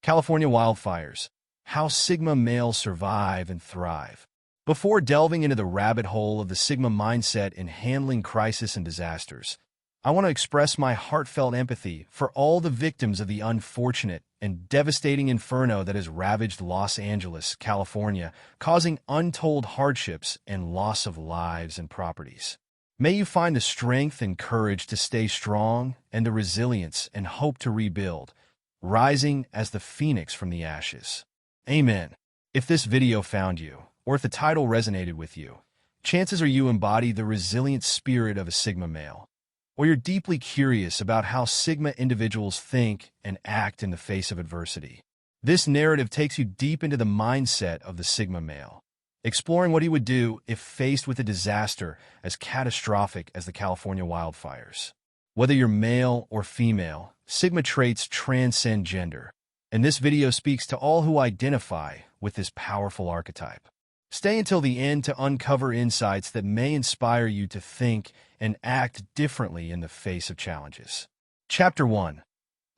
California wildfires. How Sigma males survive and thrive. Before delving into the rabbit hole of the Sigma mindset in handling crisis and disasters, I want to express my heartfelt empathy for all the victims of the unfortunate and devastating inferno that has ravaged Los Angeles, California, causing untold hardships and loss of lives and properties. May you find the strength and courage to stay strong and the resilience and hope to rebuild, rising as the phoenix from the ashes. Amen. If this video found you, or if the title resonated with you, chances are you embody the resilient spirit of a Sigma male, or you're deeply curious about how Sigma individuals think and act in the face of adversity. This narrative takes you deep into the mindset of the Sigma male, exploring what he would do if faced with a disaster as catastrophic as the California wildfires. Whether you're male or female, Sigma traits transcend gender, and this video speaks to all who identify with this powerful archetype. Stay until the end to uncover insights that may inspire you to think and act differently in the face of challenges. Chapter 1.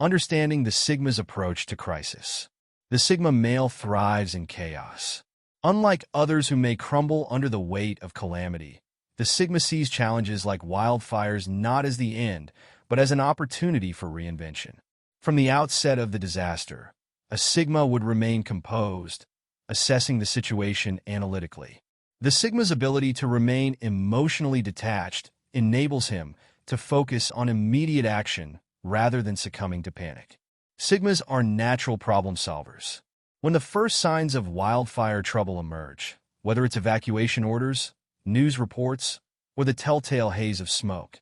Understanding the Sigma's approach to crisis. The Sigma male thrives in chaos. Unlike others who may crumble under the weight of calamity, the Sigma sees challenges like wildfires not as the end, but as an opportunity for reinvention. From the outset of the disaster, a Sigma would remain composed, assessing the situation analytically. The Sigma's ability to remain emotionally detached enables him to focus on immediate action rather than succumbing to panic. Sigmas are natural problem solvers. When the first signs of wildfire trouble emerge, whether it's evacuation orders, news reports, or the telltale haze of smoke,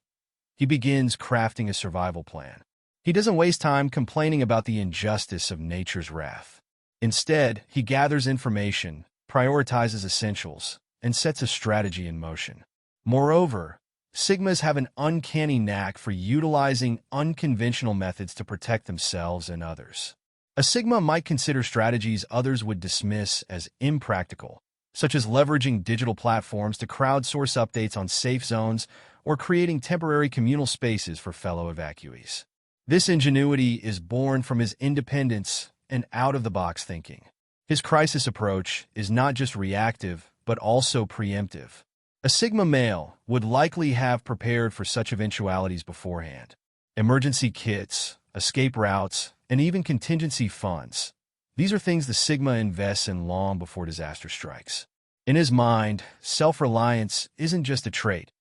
he begins crafting a survival plan. He doesn't waste time complaining about the injustice of nature's wrath. Instead, he gathers information, prioritizes essentials, and sets a strategy in motion. Moreover, Sigmas have an uncanny knack for utilizing unconventional methods to protect themselves and others. A Sigma might consider strategies others would dismiss as impractical, such as leveraging digital platforms to crowdsource updates on safe zones or creating temporary communal spaces for fellow evacuees. This ingenuity is born from his independence and out-of-the-box thinking. His crisis approach is not just reactive, but also preemptive. A Sigma male would likely have prepared for such eventualities beforehand. Emergency kits, escape routes, and even contingency funds. These are things the Sigma invests in long before disaster strikes. In his mind, self-reliance isn't just a trait,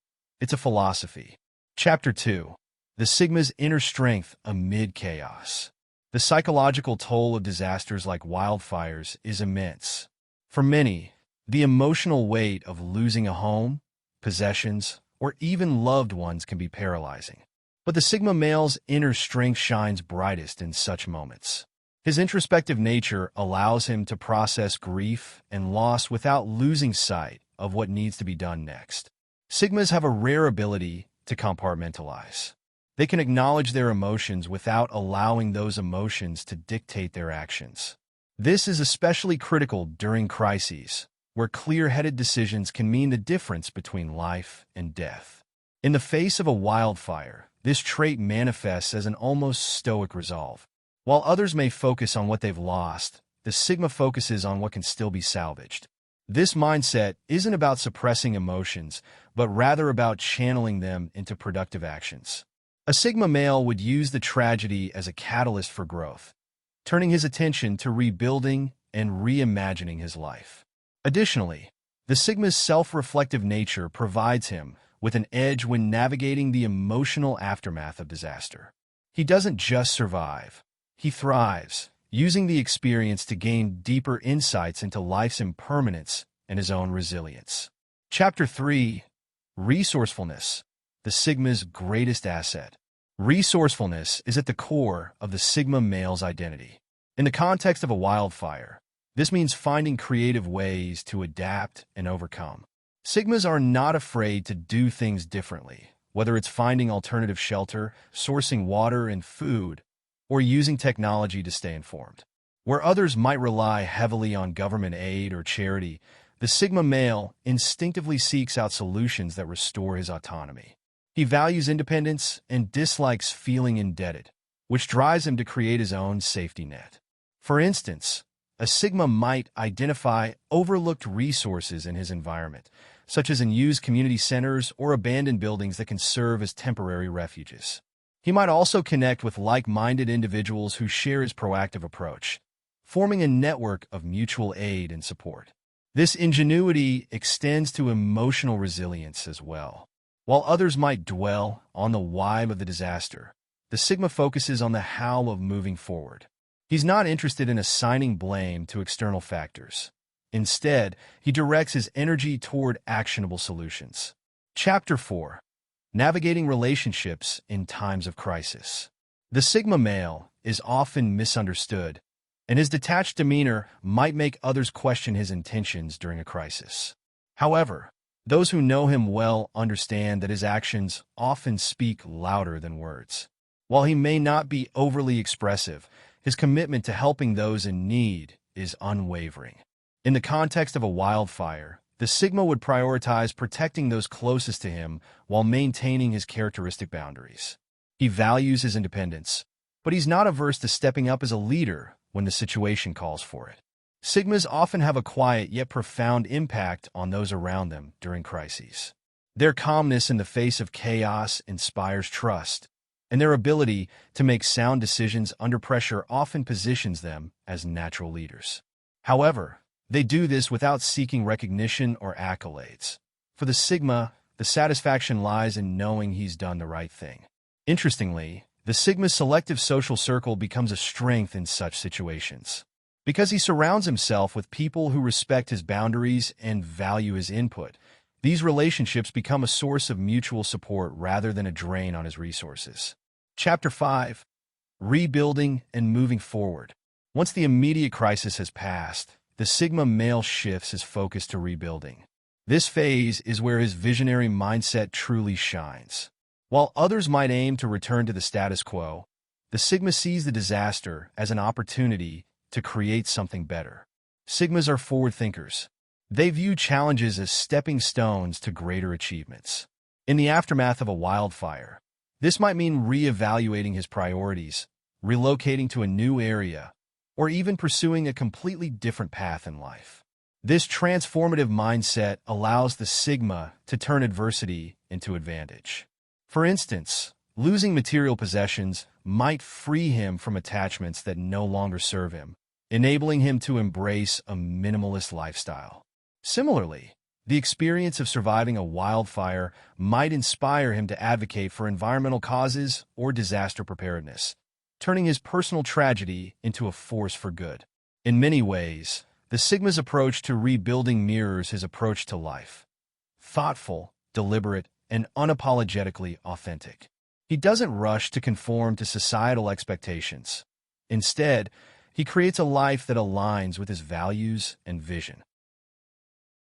it's a philosophy. Chapter 2. The Sigma's inner strength amid chaos. The psychological toll of disasters like wildfires is immense. For many, the emotional weight of losing a home, possessions, or even loved ones can be paralyzing. But the Sigma male's inner strength shines brightest in such moments. His introspective nature allows him to process grief and loss without losing sight of what needs to be done next. Sigmas have a rare ability to compartmentalize. They can acknowledge their emotions without allowing those emotions to dictate their actions. This is especially critical during crises, where clear-headed decisions can mean the difference between life and death. In the face of a wildfire, this trait manifests as an almost stoic resolve. While others may focus on what they've lost, the Sigma focuses on what can still be salvaged. This mindset isn't about suppressing emotions, but rather about channeling them into productive actions. A Sigma male would use the tragedy as a catalyst for growth, turning his attention to rebuilding and reimagining his life. Additionally, the Sigma's self-reflective nature provides him with an edge when navigating the emotional aftermath of disaster. He doesn't just survive, he thrives, using the experience to gain deeper insights into life's impermanence and his own resilience. Chapter 3. Resourcefulness, the Sigma's greatest asset. Resourcefulness is at the core of the Sigma male's identity. In the context of a wildfire, this means finding creative ways to adapt and overcome. Sigmas are not afraid to do things differently, whether it's finding alternative shelter, sourcing water and food, or using technology to stay informed. Where others might rely heavily on government aid or charity, the Sigma male instinctively seeks out solutions that restore his autonomy. He values independence and dislikes feeling indebted, which drives him to create his own safety net. For instance, a Sigma might identify overlooked resources in his environment, such as unused community centers or abandoned buildings that can serve as temporary refuges. He might also connect with like-minded individuals who share his proactive approach, forming a network of mutual aid and support. This ingenuity extends to emotional resilience as well. While others might dwell on the why of the disaster, the Sigma focuses on the how of moving forward. He's not interested in assigning blame to external factors. Instead, he directs his energy toward actionable solutions. Chapter 4. Navigating Relationships in Times of Crisis. The Sigma male is often misunderstood, and his detached demeanor might make others question his intentions during a crisis. However, those who know him well understand that his actions often speak louder than words. While he may not be overly expressive, his commitment to helping those in need is unwavering. In the context of a wildfire, the Sigma would prioritize protecting those closest to him while maintaining his characteristic boundaries. He values his independence, but he's not averse to stepping up as a leader when the situation calls for it. Sigmas often have a quiet yet profound impact on those around them during crises. Their calmness in the face of chaos inspires trust, and their ability to make sound decisions under pressure often positions them as natural leaders. However, they do this without seeking recognition or accolades. For the Sigma, the satisfaction lies in knowing he's done the right thing. Interestingly, the Sigma's selective social circle becomes a strength in such situations. Because he surrounds himself with people who respect his boundaries and value his input, these relationships become a source of mutual support rather than a drain on his resources. Chapter 5. Rebuilding and Moving Forward. Once the immediate crisis has passed, the Sigma male shifts his focus to rebuilding. This phase is where his visionary mindset truly shines. While others might aim to return to the status quo, the Sigma sees the disaster as an opportunity to create something better. Sigmas are forward thinkers. They view challenges as stepping stones to greater achievements. In the aftermath of a wildfire, this might mean re-evaluating his priorities, relocating to a new area, or even pursuing a completely different path in life. This transformative mindset allows the Sigma to turn adversity into advantage. For instance, losing material possessions might free him from attachments that no longer serve him, enabling him to embrace a minimalist lifestyle. Similarly, the experience of surviving a wildfire might inspire him to advocate for environmental causes or disaster preparedness, turning his personal tragedy into a force for good. In many ways, the Sigma's approach to rebuilding mirrors his approach to life: thoughtful, deliberate, and unapologetically authentic. He doesn't rush to conform to societal expectations. Instead, he creates a life that aligns with his values and vision.